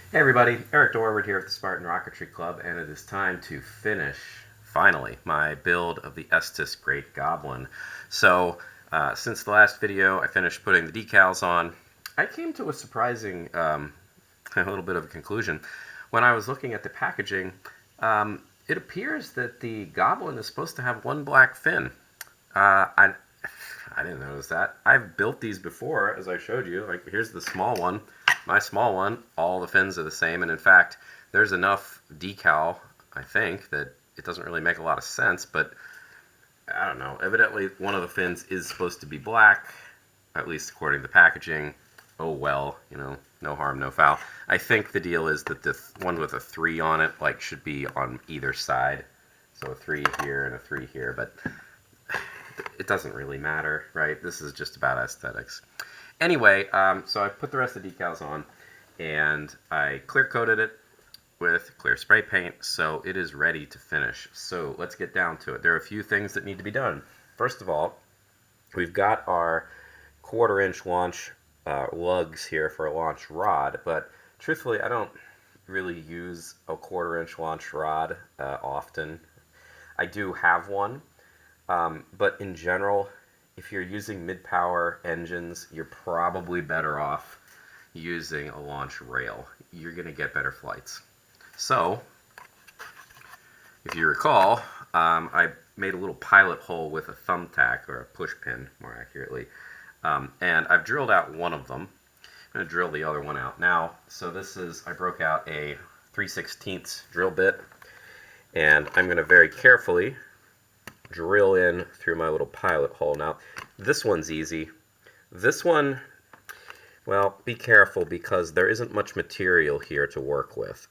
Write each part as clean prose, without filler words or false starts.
Hey everybody, Eric Dorward here at the Spartan Rocketry Club, and it is time to finish, finally, my build of the Estes Great Goblin. So, since the last video I finished putting the decals on, I came to a surprising, a little bit of a conclusion. When I was looking at the packaging, it appears that the Goblin is supposed to have one black fin. I didn't notice that. I've built these before, as I showed you. Like, here's the small one. My small one, all the fins are the same, and in fact, there's enough decal, I think, that it doesn't really make a lot of sense, but I don't know. Evidently, one of the fins is supposed to be black, at least according to the packaging. Oh well, no harm, no foul. I think the deal is that the one with a 3 on it, like, should be on either side. So a 3 here and a 3 here, but it doesn't really matter, right? This is just about aesthetics. Anyway, so I put the rest of the decals on, and I clear coated it with clear spray paint, so it is ready to finish. So let's get down to it. There are a few things that need to be done. First of all, we've got our 1/4-inch launch lugs here for a launch rod, but truthfully, I don't really use a 1/4-inch launch rod often. I do have one, but in general, if you're using mid-power engines, you're probably better off using a launch rail. You're going to get better flights. So, if you recall, I made a little pilot hole with a thumbtack, or a push pin, more accurately, and I've drilled out one of them. I'm going to drill the other one out now. So this is, I broke out a 3/16 drill bit, and I'm going to very carefully drill in through my little pilot hole. Now, this one's easy. This one, well, be careful because there isn't much material here to work with.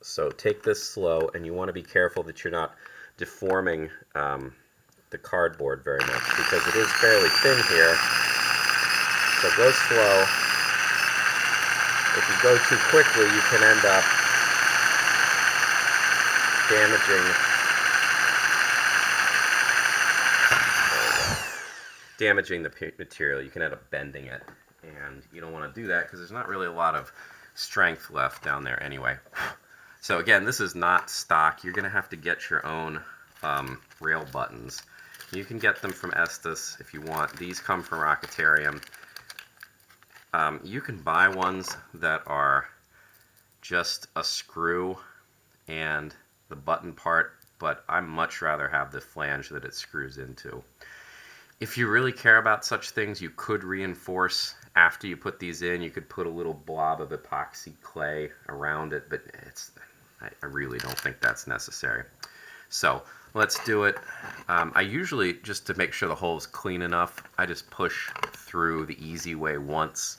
So take this slow, and you want to be careful that you're not deforming the cardboard very much because it is fairly thin here. So go slow. If you go too quickly, you can end up damaging the material. You can end up bending it, and you don't want to do that because there's not really a lot of strength left down there anyway. So again, this is not stock. You're going to have to get your own rail buttons. You can get them from Estes if you want. These come from Rocketarium. You can buy ones that are just a screw and the button part, but I much rather have the flange that it screws into. If you really care about such things, you could reinforce after you put these in. You could put a little blob of epoxy clay around it, but I really don't think that's necessary. So let's do it. I usually, just to make sure the hole is clean enough, I just push through the easy way once,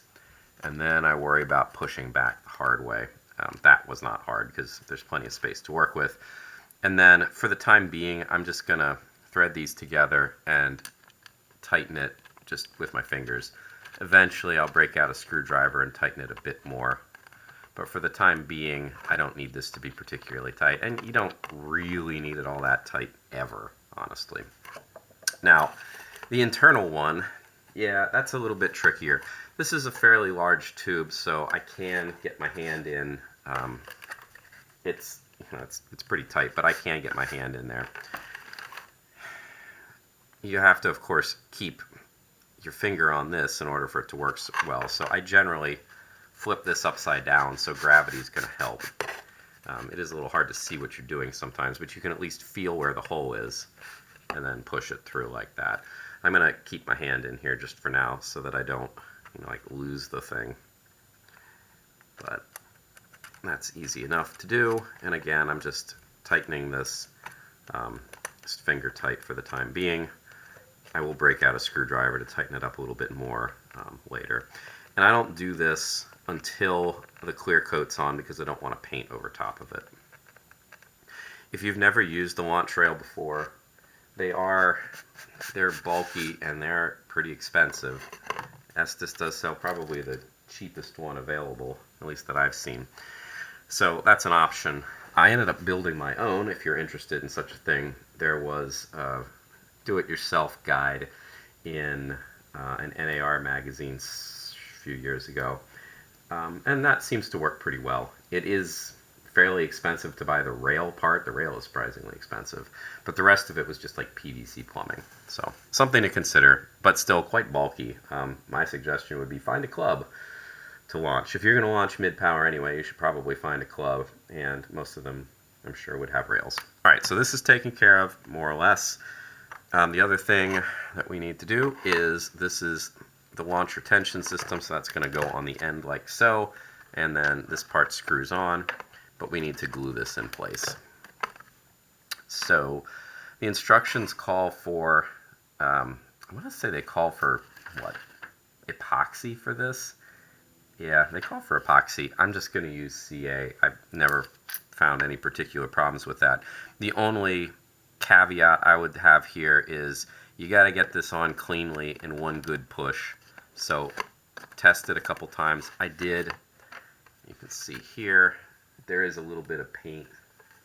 and then I worry about pushing back the hard way. That was not hard because there's plenty of space to work with. And then for the time being, I'm just going to thread these together and tighten it just with my fingers. Eventually I'll break out a screwdriver and tighten it a bit more. But for the time being, I don't need this to be particularly tight. And you don't really need it all that tight ever, honestly. Now, the internal one, yeah, that's a little bit trickier. This is a fairly large tube, so I can get my hand in. It's pretty tight, but I can get my hand in there. You have to, of course, keep your finger on this in order for it to work well. So I generally flip this upside down so gravity is going to help. It is a little hard to see what you're doing sometimes, but you can at least feel where the hole is and then push it through like that. I'm going to keep my hand in here just for now so that I don't, like lose the thing. But that's easy enough to do. And again, I'm just tightening this just finger tight for the time being. I will break out a screwdriver to tighten it up a little bit more later. And I don't do this until the clear coat's on because I don't want to paint over top of it. If you've never used the launch rail before, they're bulky and they're pretty expensive. Estes does sell probably the cheapest one available, at least that I've seen. So that's an option. I ended up building my own. If you're interested in such a thing, there was do-it-yourself guide in an NAR magazine a few years ago. And that seems to work pretty well. It is fairly expensive to buy the rail part. The rail is surprisingly expensive, but the rest of it was just like PVC plumbing. So something to consider, but still quite bulky. My suggestion would be find a club to launch. If you're going to launch mid-power anyway, you should probably find a club, and most of them, I'm sure, would have rails. All right, so this is taken care of, more or less. The other thing that we need to do is, this is the launch retention system, so that's going to go on the end like so, and then this part screws on, but we need to glue this in place. So the instructions call for, I want to say they call for, what, epoxy for this? Yeah, they call for epoxy. I'm just going to use CA. I've never found any particular problems with that. The only caveat I would have here is you got to get this on cleanly in one good push. So test it a couple times. I did. You can see here there is a little bit of paint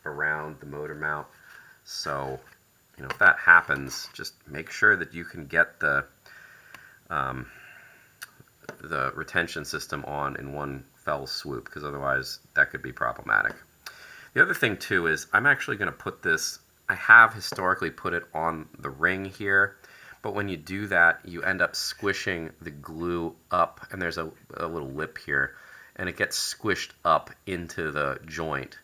around the motor mount. So, you know, if that happens, just make sure that you can get the retention system on in one fell swoop, because otherwise that could be problematic. The other thing too is I'm actually going to put this, I have historically put it on the ring here, but when you do that you end up squishing the glue up, and there's a little lip here, and it gets squished up into the joint,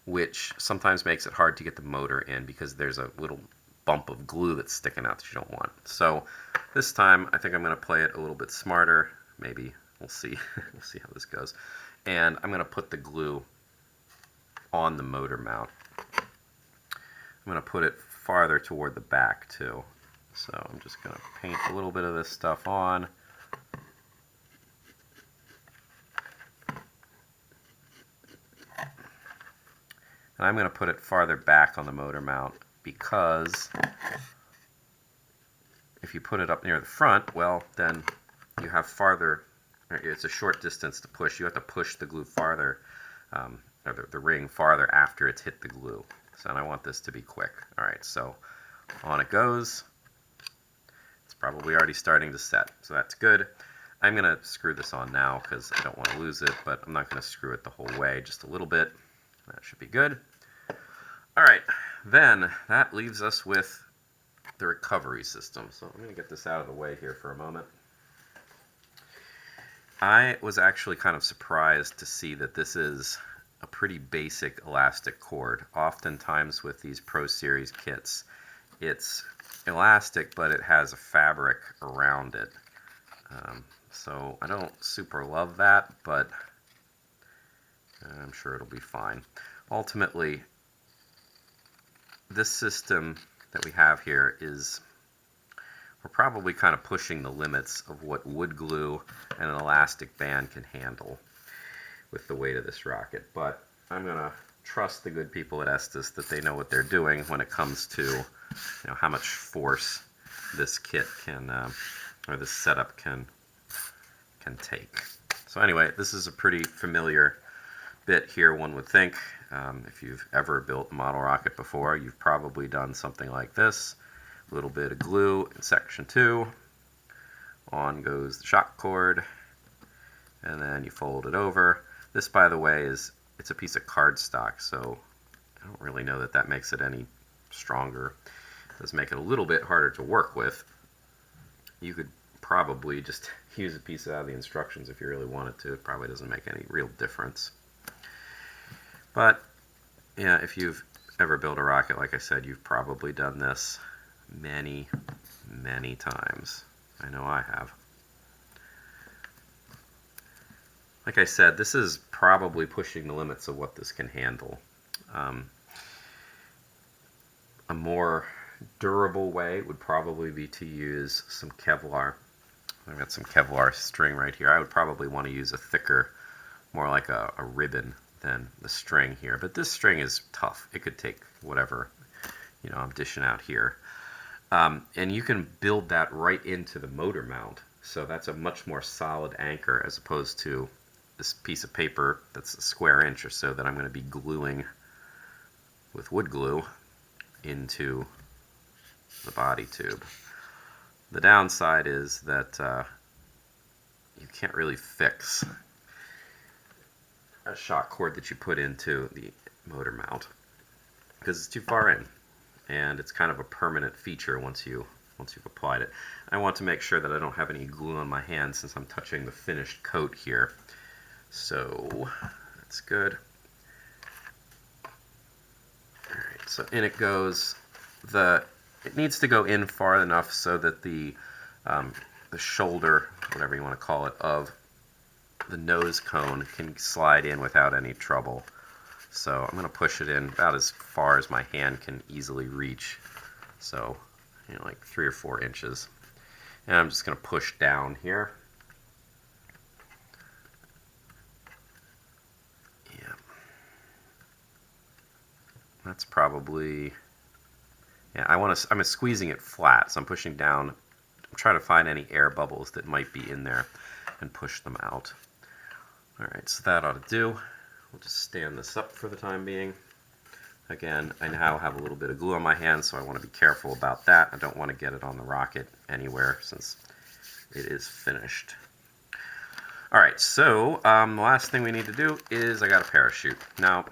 which sometimes makes it hard to get the motor in because there's a little bump of glue that's sticking out that you don't want. So this time I think I'm going to play it a little bit smarter. Maybe. We'll see. We'll see how this goes. And I'm going to put the glue on the motor mount. I'm going to put it farther toward the back too. So I'm just going to paint a little bit of this stuff on. And I'm going to put it farther back on the motor mount, because if you put it up near the front, well, then you have farther, it's a short distance to push. You have to push the glue farther, or the ring farther after it's hit the glue. So, and I want this to be quick. All right, so on it goes. It's probably already starting to set, so that's good. I'm going to screw this on now because I don't want to lose it, but I'm not going to screw it the whole way, just a little bit. That should be good. All right, then that leaves us with the recovery system. So I'm going to get this out of the way here for a moment. I was actually kind of surprised to see that this is a pretty basic elastic cord. Oftentimes with these Pro Series kits, it's elastic, but it has a fabric around it. So I don't super love that, but I'm sure it'll be fine. Ultimately, this system that we have here is, we're probably kind of pushing the limits of what wood glue and an elastic band can handle with the weight of this rocket. But I'm going to trust the good people at Estes that they know what they're doing when it comes to, you know, how much force this kit can, or this setup can take. So anyway, this is a pretty familiar bit here, one would think. If you've ever built a model rocket before, you've probably done something like this. A little bit of glue in section 2. On goes the shock cord, and then you fold it over. This, by the way, it's a piece of cardstock, so I don't really know that that makes it any stronger. It does make it a little bit harder to work with. You could probably just use a piece out of the instructions if you really wanted to. It probably doesn't make any real difference. But yeah, if you've ever built a rocket, like I said, you've probably done this many, many times. I know I have. Like I said, this is probably pushing the limits of what this can handle. A more durable way would probably be to use some Kevlar. I've got some Kevlar string right here. I would probably want to use a thicker, more like a ribbon than the string here. But this string is tough. It could take whatever, you know, I'm dishing out here. And you can build that right into the motor mount. So that's a much more solid anchor as opposed to this piece of paper that's a square inch or so that I'm going to be gluing with wood glue into the body tube. The downside is that you can't really fix a shock cord that you put into the motor mount because it's too far in, and it's kind of a permanent feature once you've applied it. I want to make sure that I don't have any glue on my hand since I'm touching the finished coat here. So that's good. Alright, so in it goes. It needs to go in far enough so that the shoulder, whatever you want to call it, of the nose cone can slide in without any trouble. So I'm going to push it in about as far as my hand can easily reach. So, like 3 or 4 inches. And I'm just going to push down here. Yeah. That's probably, yeah, I'm squeezing it flat, so I'm pushing down. I'm trying to find any air bubbles that might be in there and push them out. Alright, so that ought to do. We'll just stand this up for the time being. Again, I now have a little bit of glue on my hand, so I want to be careful about that. I don't want to get it on the rocket anywhere since it is finished. Alright, so the last thing we need to do is I got a parachute. Now,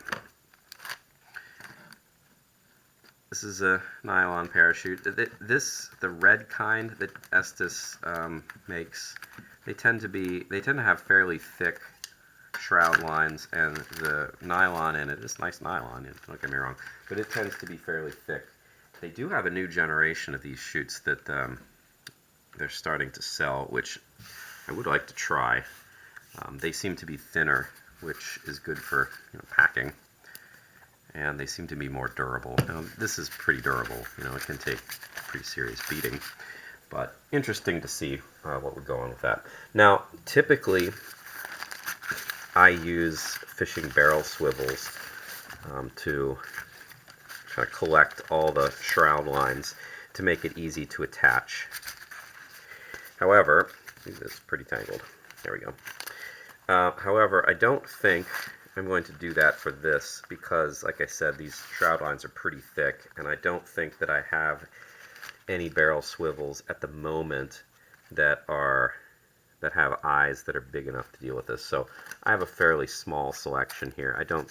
this is a nylon parachute. The red kind that Estes makes, they tend to have fairly thick shroud lines, and the nylon in it is nice nylon, don't get me wrong, but it tends to be fairly thick. They do have a new generation of these chutes that they're starting to sell, which I would like to try. They seem to be thinner, which is good for packing, and they seem to be more durable. Now, this is pretty durable. It can take a pretty serious beating, but interesting to see what would go on with that. Now, typically, I use fishing barrel swivels to kind of collect all the shroud lines to make it easy to attach. However, this is pretty tangled. There we go. However, I don't think I'm going to do that for this because, like I said, these shroud lines are pretty thick, and I don't think that I have any barrel swivels at the moment that have eyes that are big enough to deal with this. So I have a fairly small selection here. I don't,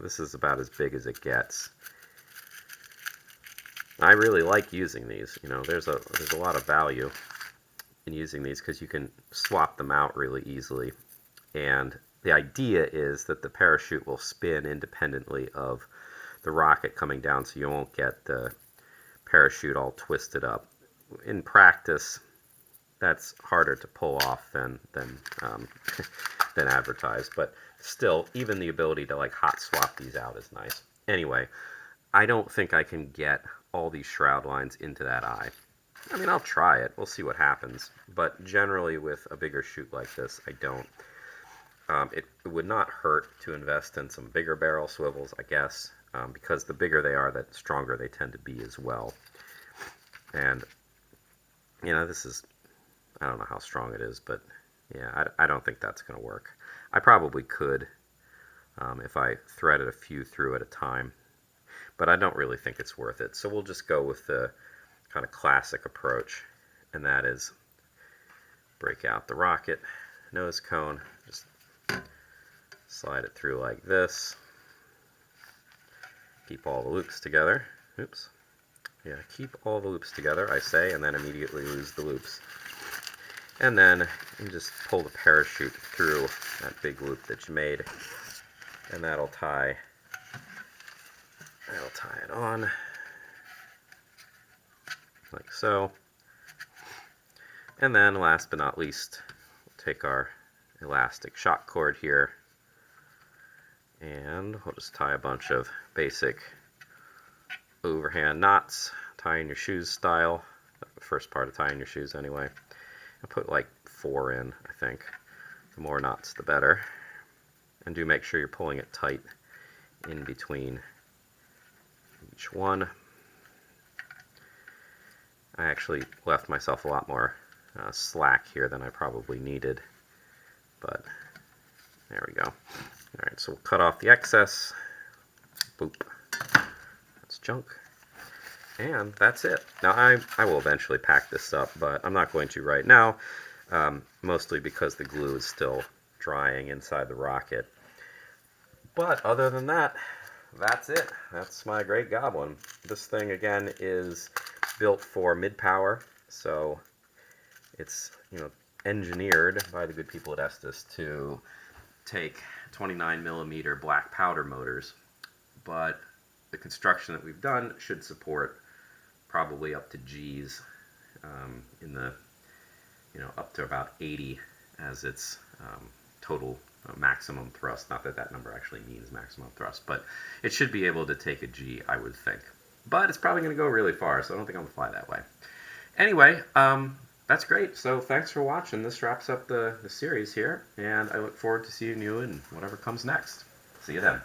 this is about as big as it gets. I really like using these. There's a lot of value in using these because you can swap them out really easily. And the idea is that the parachute will spin independently of the rocket coming down, so you won't get the parachute all twisted up. In practice, that's harder to pull off than advertised, but still, even the ability to hot swap these out is nice. Anyway, I don't think I can get all these shroud lines into that eye. I mean, I'll try it. We'll see what happens. But generally, with a bigger chute like this, I don't. It would not hurt to invest in some bigger barrel swivels, I guess, because the bigger they are, the stronger they tend to be as well. And this is, I don't know how strong it is, but yeah, I don't think that's going to work. I probably could if I threaded a few through at a time, but I don't really think it's worth it. So we'll just go with the kind of classic approach, and that is break out the rocket nose cone, just slide it through like this, keep all the loops together. Oops. Yeah, keep all the loops together, I say, and then immediately lose the loops. And then you just pull the parachute through that big loop that you made, and that'll tie it on, like so. And then, last but not least, we'll take our elastic shock cord here, and we'll just tie a bunch of basic overhand knots, tying your shoes style, the first part of tying your shoes anyway. I'll put like 4 in, I think. The more knots, the better. And do make sure you're pulling it tight in between each one. I actually left myself a lot more slack here than I probably needed, but there we go. Alright, so we'll cut off the excess. Boop. That's junk. And that's it. Now, I will eventually pack this up, but I'm not going to right now, mostly because the glue is still drying inside the rocket. But other than that, that's it. That's my Great Goblin. This thing, again, is built for mid-power, so it's, engineered by the good people at Estes to take 29mm black powder motors, but the construction that we've done should support probably up to G's in the, up to about 80 as its total maximum thrust. Not that that number actually means maximum thrust, but it should be able to take a G, I would think. But it's probably going to go really far, so I don't think I'm going to fly that way. Anyway, that's great. So thanks for watching. This wraps up the series here, and I look forward to seeing you in whatever comes next. See you then.